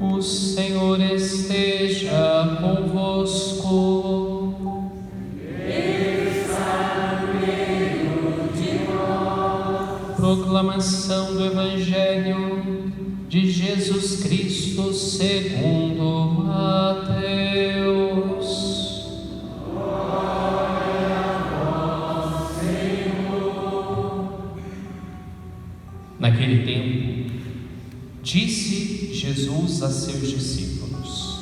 O Senhor esteja convosco. Ele está no meio de nós. Proclamação do Evangelho de Jesus Cristo segundo Mateus. Glória a vós, Senhor. Naquele tempo, disse Jesus a seus discípulos: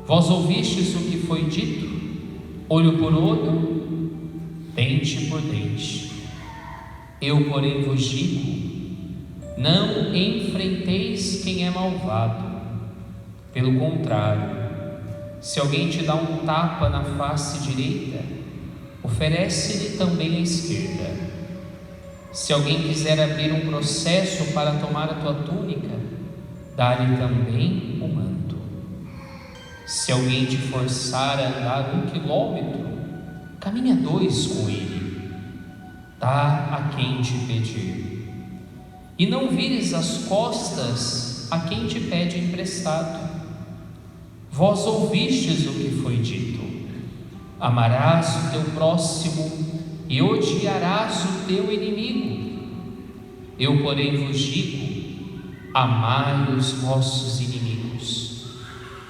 Vós ouvistes o que foi dito, olho por olho, dente por dente. Eu, porém, vos digo, não enfrenteis quem é malvado. Pelo contrário, se alguém te dá um tapa na face direita, oferece-lhe também a esquerda. Se alguém quiser abrir um processo para tomar a tua túnica, dá-lhe também o manto. Se alguém te forçar a andar 1 quilômetro, caminha 2 com ele. Dá a quem te pedir. E não vires as costas a quem te pede emprestado. Vós ouvistes o que foi dito: amarás o teu próximo e odiarás o teu inimigo. Eu, porém, vos digo: amai os vossos inimigos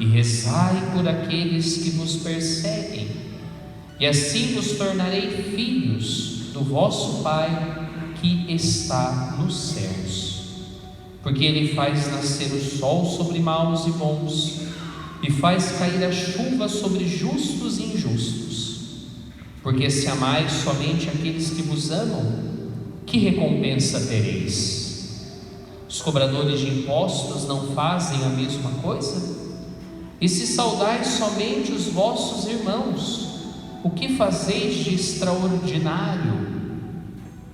e rezai por aqueles que vos perseguem, e assim vos tornarei filhos do vosso Pai que está nos céus. Porque Ele faz nascer o sol sobre maus e bons, e faz cair a chuva sobre justos e injustos. Porque se amais somente aqueles que vos amam, que recompensa tereis? Os cobradores de impostos não fazem a mesma coisa? E se saudais somente os vossos irmãos, o que fazeis de extraordinário?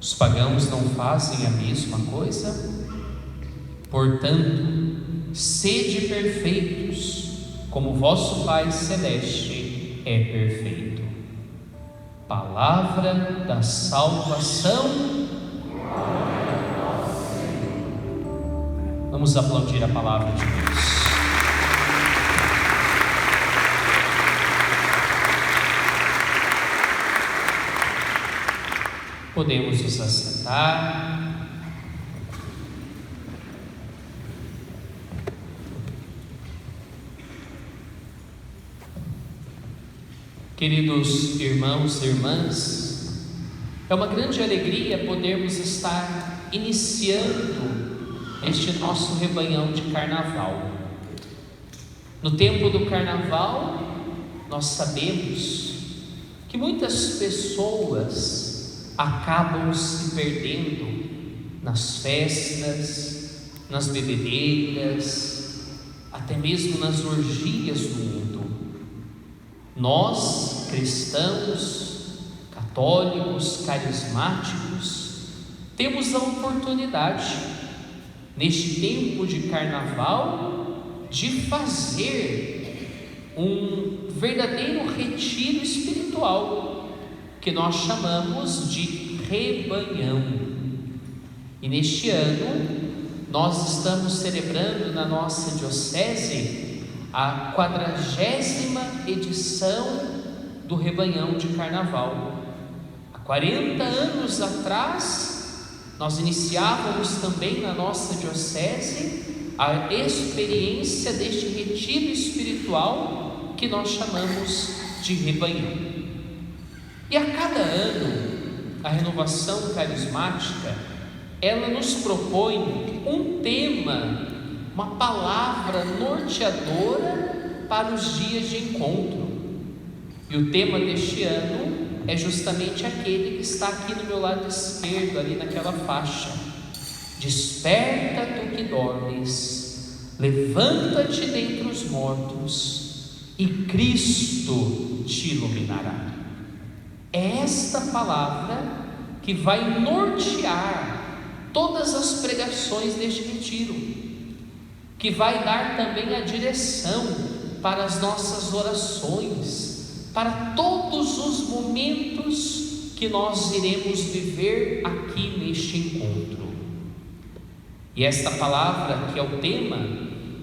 Os pagãos não fazem a mesma coisa? Portanto, sede perfeitos, como vosso Pai Celeste é perfeito. Palavra da salvação. Vamos aplaudir a palavra de Deus. Podemos nos assentar. Queridos irmãos e irmãs, é uma grande alegria podermos estar iniciando este nosso rebanhão de carnaval. No tempo do carnaval, nós sabemos que muitas pessoas acabam se perdendo nas festas, nas bebedeiras, até mesmo nas orgias do mundo. Nós, cristãos, católicos, carismáticos, temos a oportunidade, neste tempo de carnaval, de fazer um verdadeiro retiro espiritual, que nós chamamos de rebanhão. E neste ano, nós estamos celebrando na nossa diocese a 40ª edição do rebanhão de carnaval. Há 40 anos atrás, nós iniciávamos também na nossa diocese a experiência deste retiro espiritual que nós chamamos de rebanhão. E a cada ano, a renovação carismática, ela nos propõe um tema, uma palavra norteadora para os dias de encontro. E o tema deste ano é justamente aquele que está aqui no meu lado esquerdo, ali naquela faixa: desperta tu que dormes, levanta-te dentre os mortos, e Cristo te iluminará. É esta palavra que vai nortear todas as pregações deste retiro, que vai dar também a direção para as nossas orações, para todos os momentos que nós iremos viver aqui neste encontro. E esta palavra, que é o tema,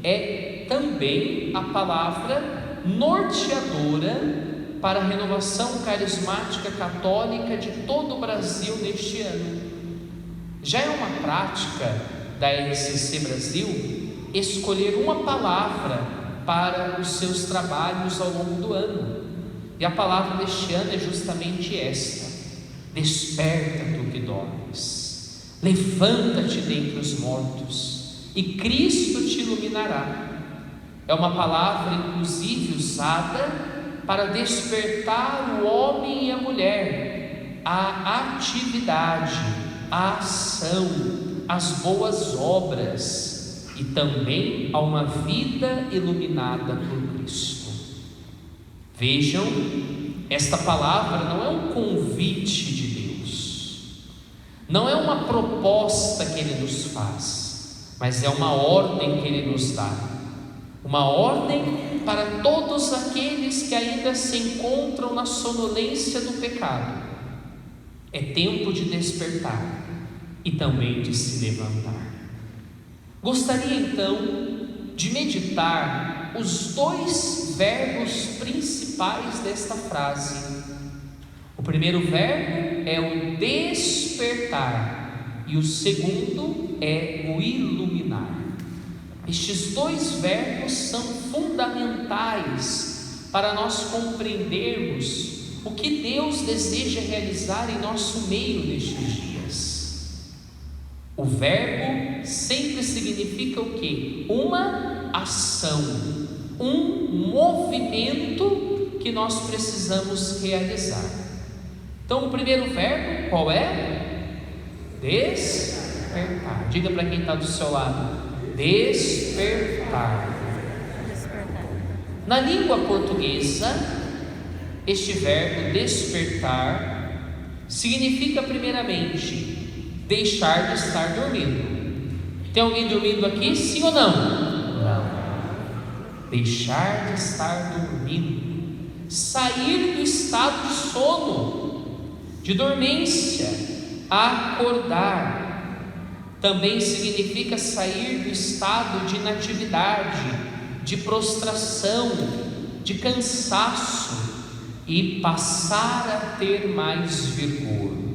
é também a palavra norteadora para a renovação carismática católica de todo o Brasil neste ano. Já é uma prática da RCC Brasil escolher uma palavra para os seus trabalhos ao longo do ano, e a palavra deste ano é justamente esta: desperta tu que dormes, levanta-te dentre os mortos e Cristo te iluminará. É uma palavra inclusive usada para despertar o homem e a mulher à atividade, à ação, às boas obras e também a uma vida iluminada por Cristo. Vejam, esta palavra não é um convite de Deus, não é uma proposta que Ele nos faz, mas é uma ordem que Ele nos dá, uma ordem para todos aqueles que ainda se encontram na sonolência do pecado. É tempo de despertar e também de se levantar. Gostaria então de meditar os dois verbos principais desta frase. O primeiro verbo é o despertar e o segundo é o iluminar. Estes dois verbos são fundamentais para nós compreendermos o que Deus deseja realizar em nosso meio nestes dias. O verbo sempre significa o quê? Uma ação, um movimento que nós precisamos realizar. Então o primeiro verbo qual é? Despertar. Diga para quem está do seu lado: despertar. Na língua portuguesa, este verbo despertar significa primeiramente deixar de estar dormindo. Tem alguém dormindo aqui? Sim ou não? Não. Deixar de estar dormindo, sair do estado de sono, de dormência, acordar. Também significa sair do estado de inatividade, de prostração, de cansaço e passar a ter mais vigor.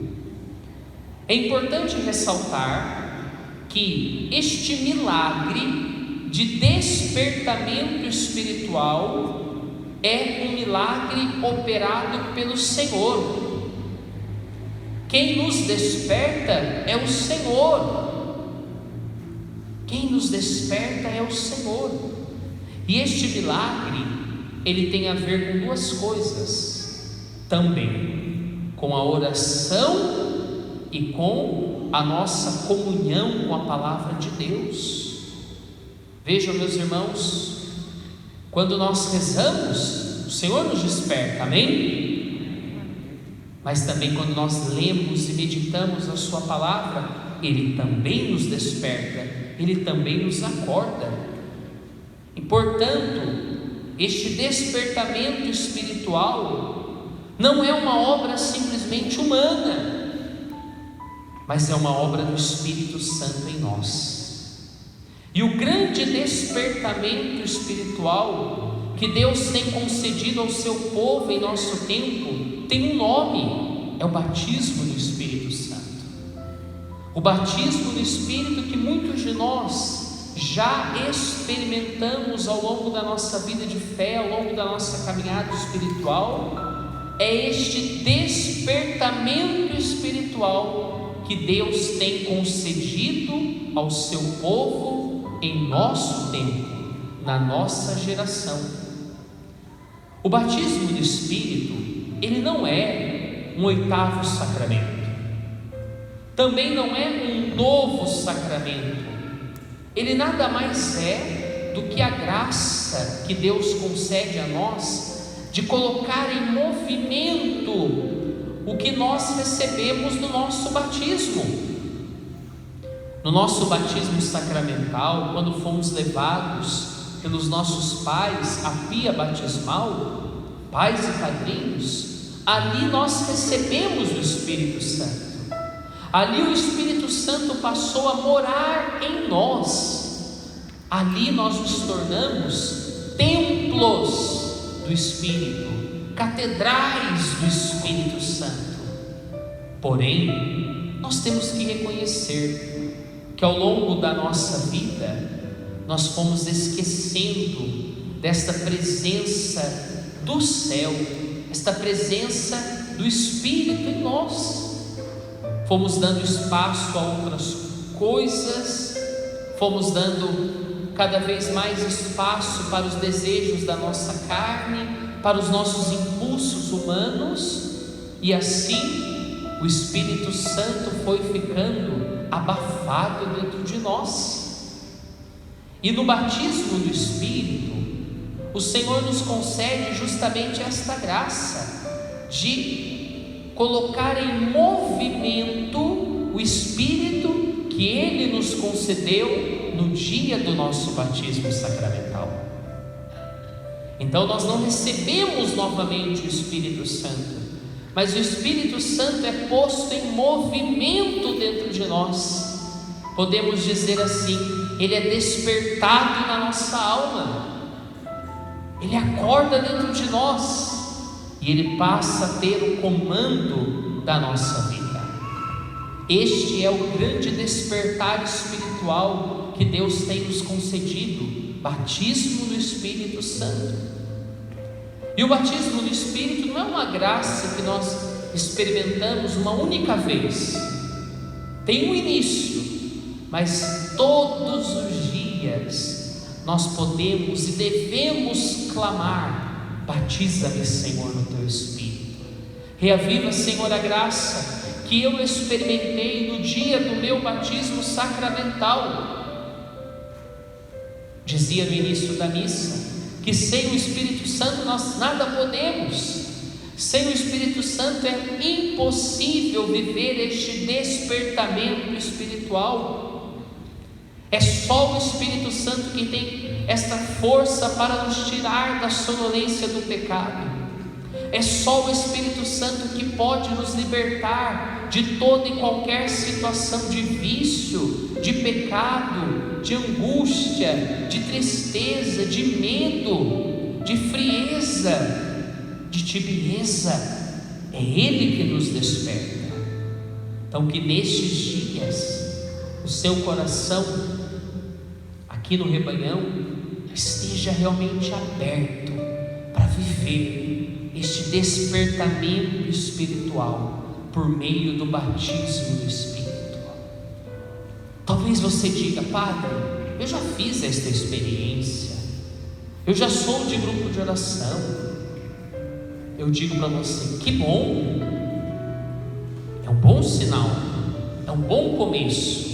É importante ressaltar que este milagre de despertamento espiritual é um milagre operado pelo Senhor. Quem nos desperta é o Senhor. Quem nos desperta é o Senhor. E este milagre, ele tem a ver com duas coisas também: com a oração e com a nossa comunhão com a palavra de Deus. Vejam, meus irmãos, quando nós rezamos, o Senhor nos desperta, amém? Mas também quando nós lemos e meditamos a sua palavra, Ele também nos desperta, Ele também nos acorda. E portanto, este despertamento espiritual não é uma obra simplesmente humana, mas é uma obra do Espírito Santo em nós. E o grande despertamento espiritual que Deus tem concedido ao seu povo em nosso tempo tem um nome: é o batismo no Espírito Santo. O batismo no Espírito que muitos de nós já experimentamos ao longo da nossa vida de fé, ao longo da nossa caminhada espiritual, é este despertamento espiritual que Deus tem concedido ao seu povo em nosso tempo, na nossa geração. O batismo do Espírito, ele não é um oitavo sacramento, também não é um novo sacramento. Ele nada mais é do que a graça que Deus concede a nós de colocar em movimento o que nós recebemos no nosso batismo. No nosso batismo sacramental, quando fomos levados pelos nossos pais à pia batismal, pais e padrinhos, ali nós recebemos o Espírito Santo. Ali o Espírito Santo passou a morar em nós. Ali nós nos tornamos templos do Espírito, catedrais do Espírito Santo. Porém, nós temos que reconhecer que ao longo da nossa vida nós fomos esquecendo desta presença do céu, esta presença do Espírito em nós. Fomos dando espaço a outras coisas, fomos dando cada vez mais espaço para os desejos da nossa carne, para os nossos impulsos humanos, e assim o Espírito Santo foi ficando abafado dentro de nós. E no batismo do Espírito, o Senhor nos concede justamente esta graça de colocar em movimento o Espírito que Ele nos concedeu no dia do nosso batismo sacramental. Então nós não recebemos novamente o Espírito Santo, mas o Espírito Santo é posto em movimento dentro de nós. Podemos dizer assim, Ele é despertado na nossa alma, Ele acorda dentro de nós e Ele passa a ter o comando da nossa vida. Este é o grande despertar espiritual que Deus tem nos concedido, batismo do Espírito Santo. E o batismo do Espírito não é uma graça que nós experimentamos uma única vez, tem um início, mas todos os dias nós podemos e devemos clamar: batiza-me, Senhor, no teu Espírito. Reaviva, Senhor, a graça que eu experimentei no dia do meu batismo sacramental. Dizia no início da missa que sem o Espírito Santo nós nada podemos. Sem o Espírito Santo é impossível viver este despertamento espiritual. É só o Espírito Santo que tem esta força para nos tirar da sonolência do pecado. É só o Espírito Santo que pode nos libertar de toda e qualquer situação de vício, de pecado, de angústia, de tristeza, de medo, de frieza, de tibieza. É Ele que nos desperta. Então que nestes dias o seu coração aqui no Rebanhão esteja realmente aberto para viver este despertamento espiritual por meio do batismo do Espírito. Talvez você diga: Padre, eu já fiz esta experiência, eu já sou de grupo de oração. Eu digo para você: que bom, é um bom sinal, é um bom começo.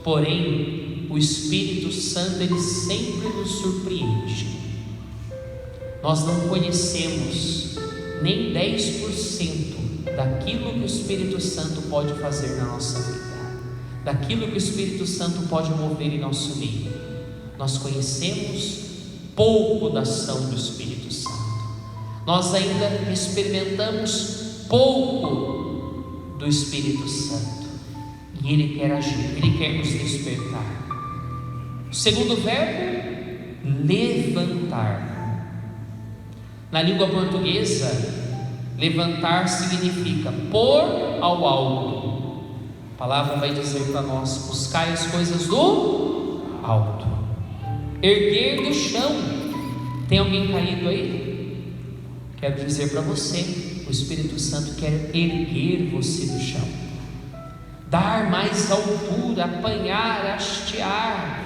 Porém, o Espírito Santo, Ele sempre nos surpreende. Nós não conhecemos nem 10% daquilo que o Espírito Santo pode fazer na nossa vida, daquilo que o Espírito Santo pode mover em nosso meio. Nós conhecemos pouco da ação do Espírito Santo. Nós ainda experimentamos pouco do Espírito Santo, e Ele quer agir, Ele quer nos despertar. O segundo verbo, levantar. Na língua portuguesa, levantar significa pôr ao alto. A palavra vai dizer para nós: buscai as coisas do alto. Erguer do chão. Tem alguém caído aí? Quero dizer para você: o Espírito Santo quer erguer você do chão, dar mais altura, apanhar, hastear.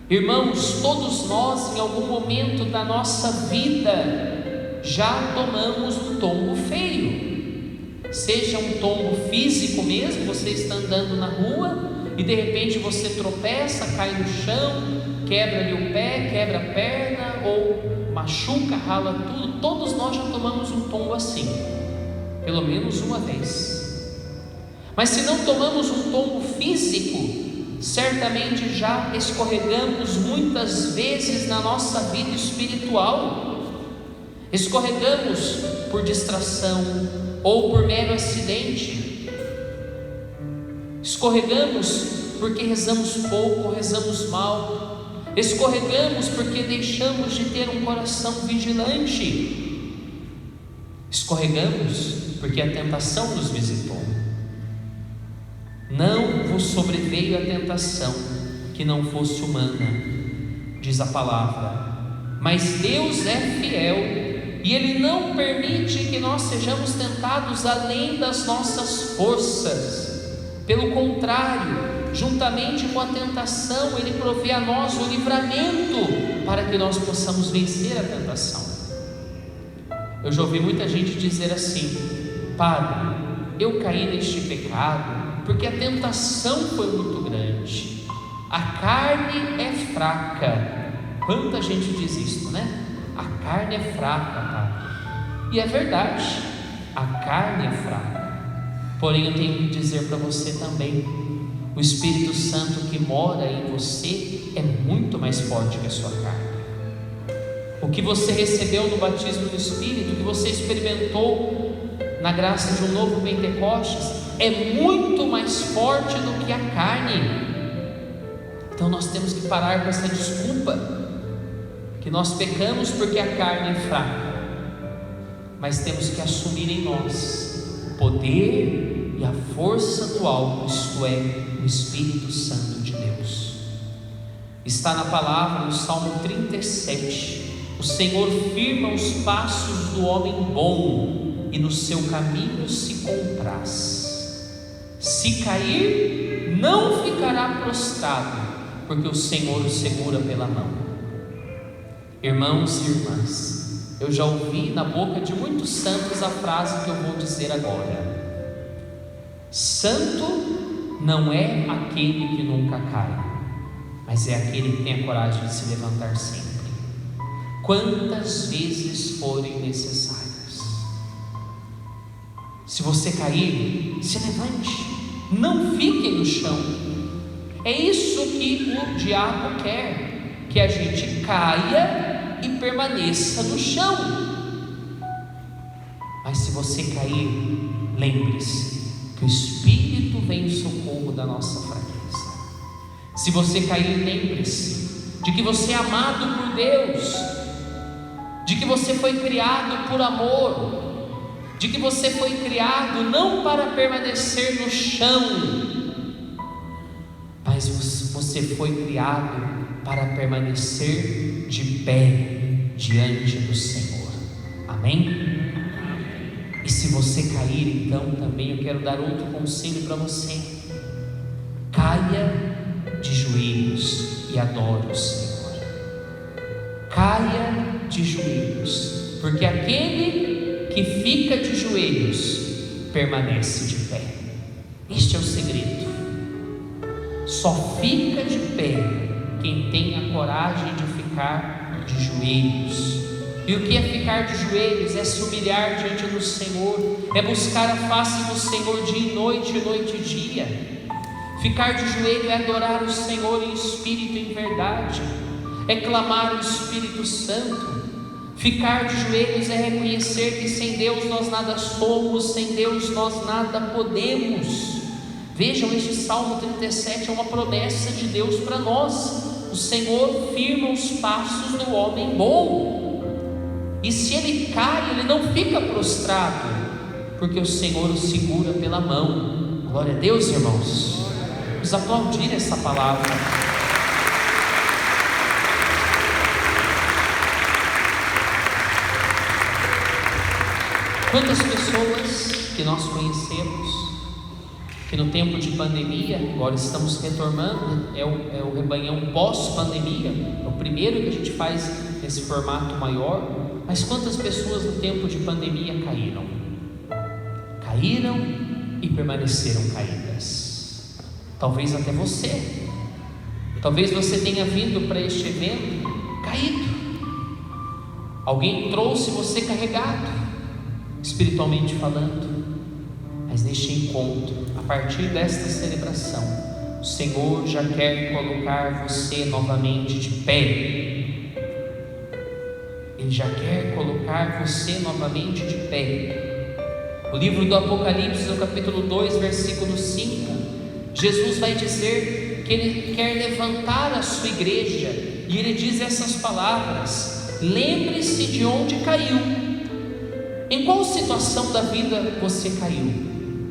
Irmãos, todos nós em algum momento da nossa vida já tomamos um tombo feio, seja um tombo físico mesmo, você está andando na rua e de repente você tropeça, cai no chão, quebra ali o pé, quebra a perna ou machuca, rala tudo. Todos nós já tomamos um tombo assim, pelo menos uma vez. Mas se não tomamos um tombo físico, certamente já escorregamos muitas vezes na nossa vida espiritual. Escorregamos por distração ou por mero acidente. Escorregamos porque rezamos pouco, rezamos mal. Escorregamos porque deixamos de ter um coração vigilante. Escorregamos porque a tentação nos visitou. Não vos sobreveio a tentação que não fosse humana, diz a palavra, mas Deus é fiel e Ele não permite que nós sejamos tentados além das nossas forças. Pelo contrário, juntamente com a tentação, Ele provê a nós o livramento para que nós possamos vencer a tentação. Eu já ouvi muita gente dizer assim: Padre, eu caí neste pecado porque a tentação foi muito grande, a carne é fraca. Quanta gente diz isso, né? A carne é fraca, Padre. E é verdade, a carne é fraca. Porém, eu tenho que dizer para você também: o Espírito Santo que mora em você é muito mais forte que a sua carne. O que você recebeu no batismo do Espírito, o que você experimentou na graça de um novo Pentecostes, é muito mais forte do que a carne. Então nós temos que parar com essa desculpa que nós pecamos porque a carne é fraca, mas temos que assumir em nós o poder e a força do alto, isto é, o Espírito Santo de Deus. Está na palavra, no Salmo 37, o Senhor firma os passos do homem bom e no seu caminho se compraz. Se cair, não ficará prostrado, porque o Senhor o segura pela mão. Irmãos e irmãs, eu já ouvi na boca de muitos santos a frase que eu vou dizer agora: santo não é aquele que nunca cai, mas é aquele que tem a coragem de se levantar sempre, quantas vezes forem necessárias. Se você cair, se levante, não fique no chão. É isso que o diabo quer, que a gente caia e permaneça no chão. Mas se você cair, lembre-se que o Espírito vem em socorro da nossa fraqueza. Se você cair, lembre-se de que você é amado por Deus, de que você foi criado por amor, de que você foi criado não para permanecer no chão, mas você foi criado para permanecer de pé diante do Senhor. Amém? E se você cair, então também eu quero dar outro conselho para você: caia de joelhos e adore o Senhor. Caia de joelhos, porque aquele que fica de joelhos permanece de pé. Este é o segredo. Só fica de pé quem tem a coragem de ficar de joelhos. E o que é ficar de joelhos? É se humilhar diante do Senhor, é buscar a face do Senhor dia e noite e dia. Ficar de joelho é adorar o Senhor em espírito e em verdade, é clamar o Espírito Santo. Ficar de joelhos é reconhecer que sem Deus nós nada somos, sem Deus nós nada podemos. Vejam, este Salmo 37 é uma promessa de Deus para nós. O Senhor firma os passos do homem bom, e se ele cai, ele não fica prostrado, porque o Senhor o segura pela mão. Glória a Deus, irmãos. Vamos aplaudir essa palavra. Quantas pessoas que nós conhecemos, que no tempo de pandemia, agora estamos retornando, é o rebanhão pós-pandemia, é o primeiro que a gente faz nesse formato maior, mas quantas pessoas no tempo de pandemia caíram? Caíram e permaneceram caídas. Talvez até você. Talvez você tenha vindo para este evento caído. Alguém trouxe você carregado, espiritualmente falando, mas neste encontro, a partir desta celebração, o Senhor já quer colocar você novamente de pé. Ele já quer colocar você novamente de pé. O livro do Apocalipse, no capítulo 2, versículo 5, Jesus vai dizer que Ele quer levantar a sua igreja e ele diz essas palavras: lembre-se de onde caiu. Em qual situação da vida você caiu?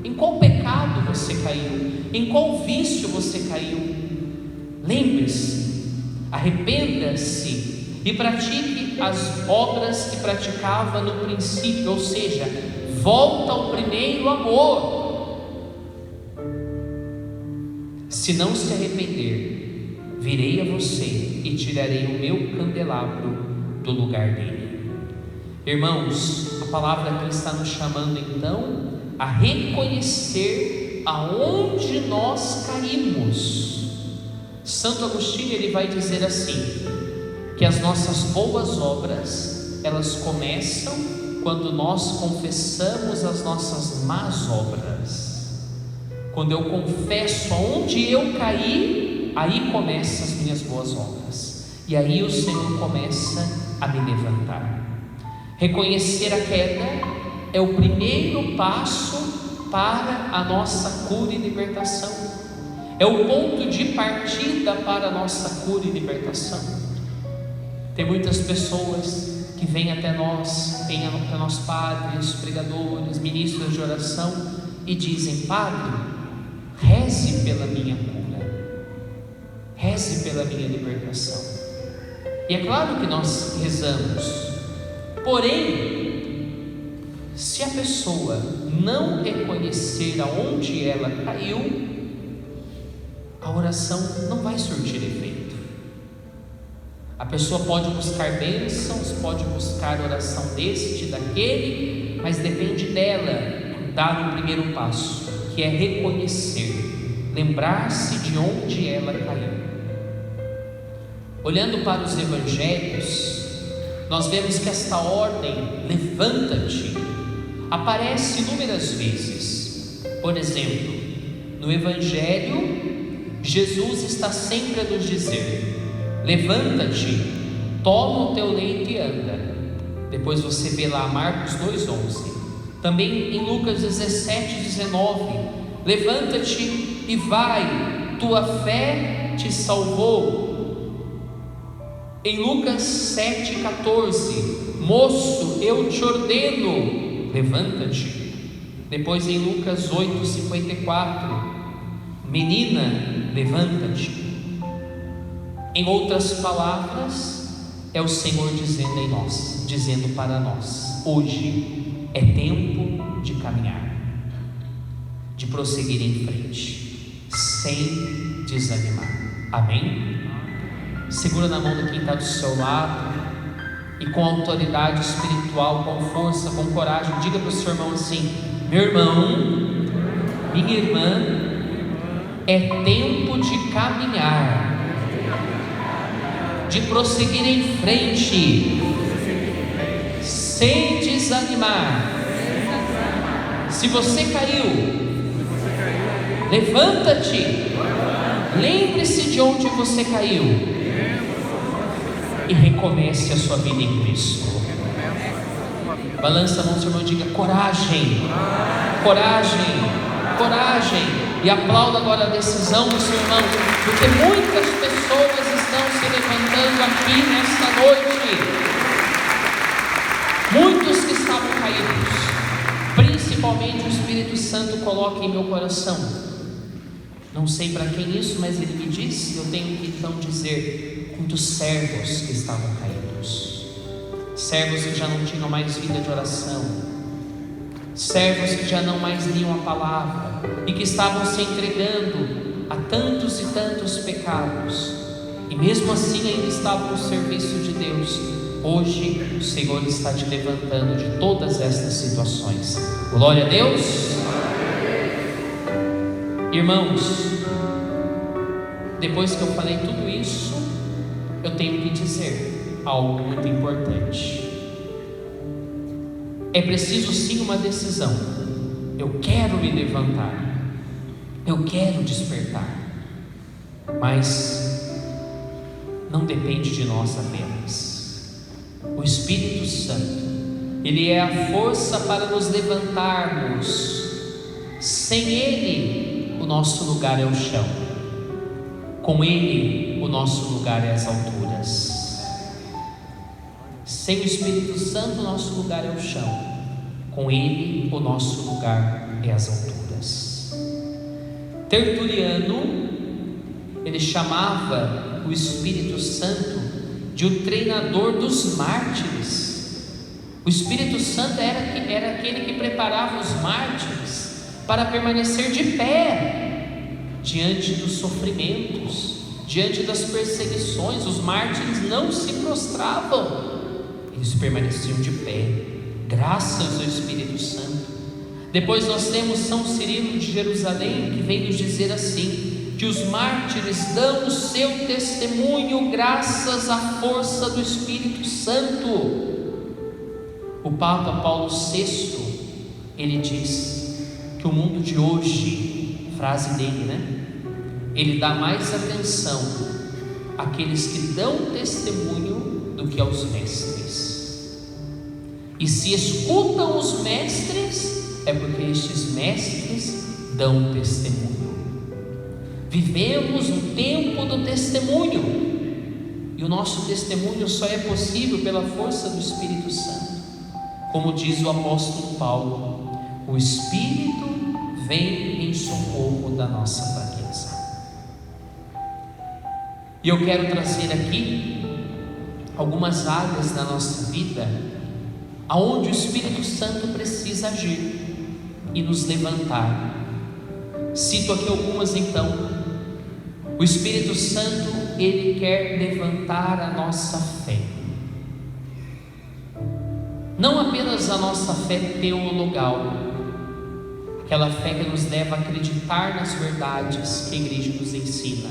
Em qual pecado você caiu? Em qual vício você caiu? Lembre-se, arrependa-se e pratique as obras que praticava no princípio, ou seja, volta ao primeiro amor. Se não se arrepender, virei a você e tirarei o meu candelabro do lugar dele. Irmãos, a palavra aqui está nos chamando então a reconhecer aonde nós caímos. Santo Agostinho, ele vai dizer assim, que as nossas boas obras, elas começam quando nós confessamos as nossas más obras. Quando eu confesso aonde eu caí, aí começam as minhas boas obras, e aí o Senhor começa a me levantar. Reconhecer a queda é o primeiro passo para a nossa cura e libertação, é o ponto de partida para a nossa cura e libertação. Tem muitas pessoas que vêm até nós padres, pregadores, ministros de oração, e dizem: Padre, reze pela minha cura, reze pela minha libertação. E é claro que nós rezamos, porém, se a pessoa não reconhecer aonde ela caiu, a oração não vai surtir efeito. A pessoa pode buscar bênçãos, pode buscar oração deste, daquele, mas depende dela dar o primeiro passo, que é reconhecer, lembrar-se de onde ela caiu. Olhando para os evangelhos, nós vemos que esta ordem, levanta-te, aparece inúmeras vezes. Por exemplo, no evangelho, Jesus está sempre a nos dizer: levanta-te, toma o teu leito e anda. Depois você vê lá Marcos 2,11. Também em Lucas 17,19: levanta-te e vai, tua fé te salvou. Em Lucas 7,14: moço, eu te ordeno, levanta-te. Depois em Lucas 8,54: menina, levanta-te. Em outras palavras, é o Senhor dizendo para nós: hoje é tempo de caminhar, de prosseguir em frente, sem desanimar. Amém? Segura na mão de quem está do seu lado e com autoridade espiritual, com força, com coragem, diga para o seu irmão assim: meu irmão, minha irmã, é tempo de caminhar, de prosseguir em frente, sem desanimar. Se você caiu, levanta-te, lembre-se de onde você caiu e recomece a sua vida em Cristo. Balança a mão, seu irmão, e diga: coragem, coragem, coragem. E aplauda agora a decisão do seu irmão, porque muitas pessoas estão se levantando aqui nesta noite. Muitos que estavam caídos, principalmente o Espírito Santo coloca em meu coração. Não sei para quem isso, mas ele me disse, eu tenho que então dizer: muitos servos que estavam caídos, servos que já não tinham mais vida de oração, servos que já não mais liam a palavra e que estavam se entregando a tantos e tantos pecados, e mesmo assim ainda estavam no serviço de Deus. Hoje o Senhor está te levantando de todas estas situações. Glória a Deus. Irmãos, depois que eu falei tudo isso, eu tenho que dizer algo muito importante. É preciso sim uma decisão. Eu quero me levantar, eu quero despertar, mas não depende de nós apenas. O Espírito Santo, Ele é a força para nos levantarmos. Sem Ele, o nosso lugar é o chão. Com Ele, o nosso lugar é as alturas. alturas. Sem o Espírito Santo, o nosso lugar é o chão. Com Ele, o nosso lugar é as alturas. Tertuliano, ele chamava o Espírito Santo de o treinador dos mártires. O Espírito Santo era aquele que preparava os mártires para permanecer de pé diante dos sofrimentos, diante das perseguições. Os mártires não se prostravam, eles permaneciam de pé, graças ao Espírito Santo. Depois nós temos São Cirilo de Jerusalém, que vem nos dizer assim, que os mártires dão o seu testemunho graças à força do Espírito Santo. O Papa Paulo VI, ele diz que o mundo de hoje, frase dele, ele dá mais atenção àqueles que dão testemunho do que aos mestres. E se escutam os mestres, é porque estes mestres dão testemunho. Vivemos no tempo do testemunho, e o nosso testemunho só é possível pela força do Espírito Santo. Como diz o apóstolo Paulo, o Espírito vem em socorro da nossa fraqueza. E eu quero trazer aqui algumas áreas da nossa vida aonde o Espírito Santo precisa agir e nos levantar. Cito aqui algumas então. O Espírito Santo, ele quer levantar a nossa fé. Não apenas a nossa fé teologal, aquela fé que nos leva a acreditar nas verdades que a igreja nos ensina.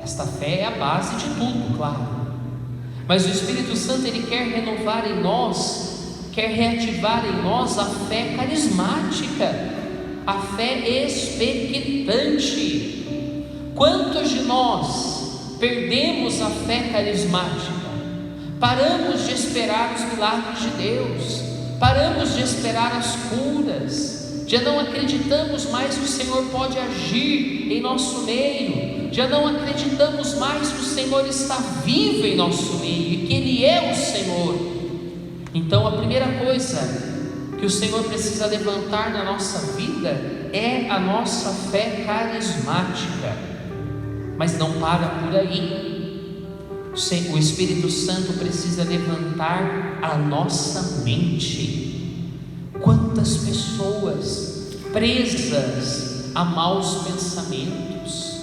Esta fé é a base de tudo, claro. Mas o Espírito Santo, ele quer renovar em nós, quer reativar em nós a fé carismática, a fé expectante. Quantos de nós perdemos a fé carismática? Paramos de esperar os milagres de Deus, paramos de esperar as curas, já não acreditamos mais que o Senhor pode agir em nosso meio, já não acreditamos mais que o Senhor está vivo em nosso meio e que Ele é o Senhor. Então a primeira coisa que o Senhor precisa levantar na nossa vida é a nossa fé carismática. Mas não para por aí. O Espírito Santo precisa levantar a nossa mente. Quantas pessoas presas a maus pensamentos,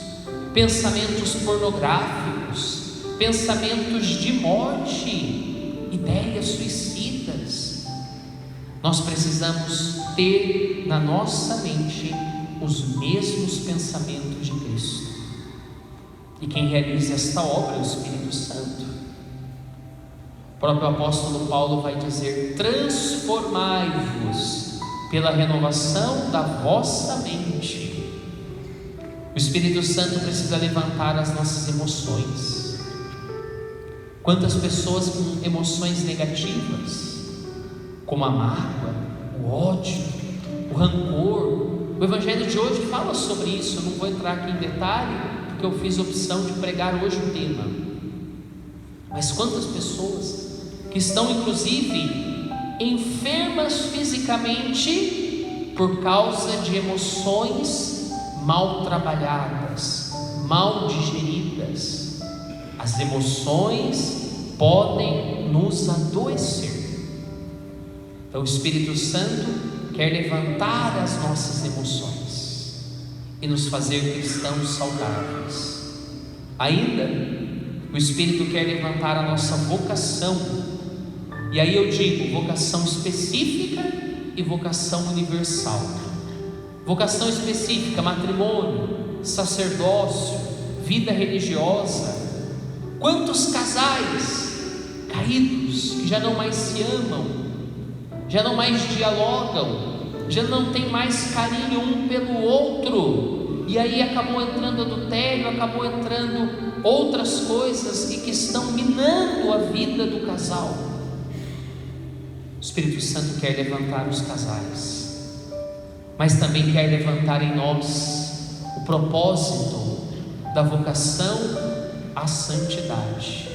pensamentos pornográficos, pensamentos de morte, ideias suicidas. Nós precisamos ter na nossa mente os mesmos pensamentos de Cristo. E quem realiza esta obra é o Espírito Santo. O próprio apóstolo Paulo vai dizer: transformai-vos pela renovação da vossa mente. O Espírito Santo precisa levantar as nossas emoções. Quantas pessoas com emoções negativas, como a mágoa, o ódio, o rancor. O Evangelho de hoje fala sobre isso. Eu não vou entrar aqui em detalhe, que eu fiz opção de pregar hoje o tema. Mas quantas pessoas que estão inclusive enfermas fisicamente por causa de emoções mal trabalhadas, mal digeridas. As emoções podem nos adoecer. Então o Espírito Santo quer levantar as nossas emoções e nos fazer cristãos saudáveis. Ainda, o Espírito quer levantar a nossa vocação. E aí eu digo vocação específica e vocação universal. Vocação específica: matrimônio, sacerdócio, vida religiosa. Quantos casais caídos que já não mais se amam, já não mais dialogam, já não tem mais carinho um pelo outro, e aí acabou entrando adultério, acabou entrando outras coisas e que estão minando a vida do casal. O Espírito Santo quer levantar os casais, mas também quer levantar em nós o propósito da vocação a santidade.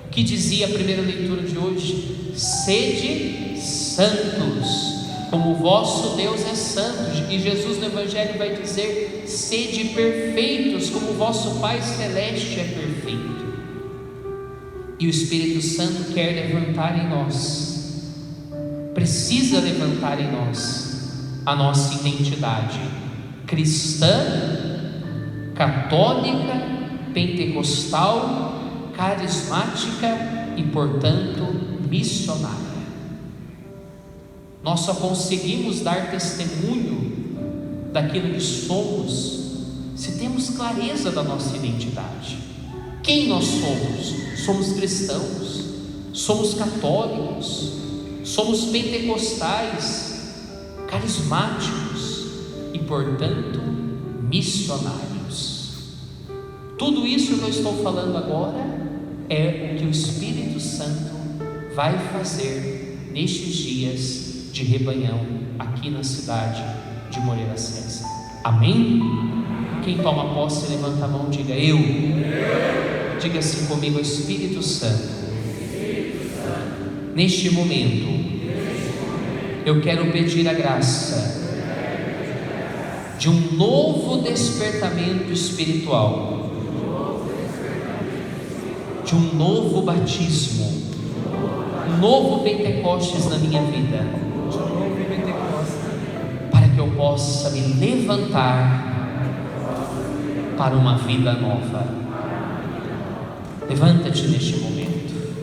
O que dizia a primeira leitura de hoje? Sede santos, como o vosso Deus é santo. E Jesus no Evangelho vai dizer: sede perfeitos, como o vosso Pai Celeste é perfeito. E o Espírito Santo quer levantar em nós, precisa levantar em nós a nossa identidade cristã, católica, pentecostal, carismática e, portanto, missionária. Nós só conseguimos dar testemunho daquilo que somos se temos clareza da nossa identidade. Quem nós somos? Somos cristãos, somos católicos, somos pentecostais, carismáticos e, portanto, missionários. Tudo isso que eu estou falando agora é o que o Espírito Santo vai fazer nestes dias de rebanhão aqui na cidade de Moreira César. Amém? Quem toma posse, levanta a mão, diga eu. Diga assim comigo: Espírito Santo, neste momento eu quero pedir a graça de um novo despertamento espiritual, de um novo batismo, um novo Pentecostes na minha vida, para que eu possa me levantar para uma vida nova. Levanta-te neste momento.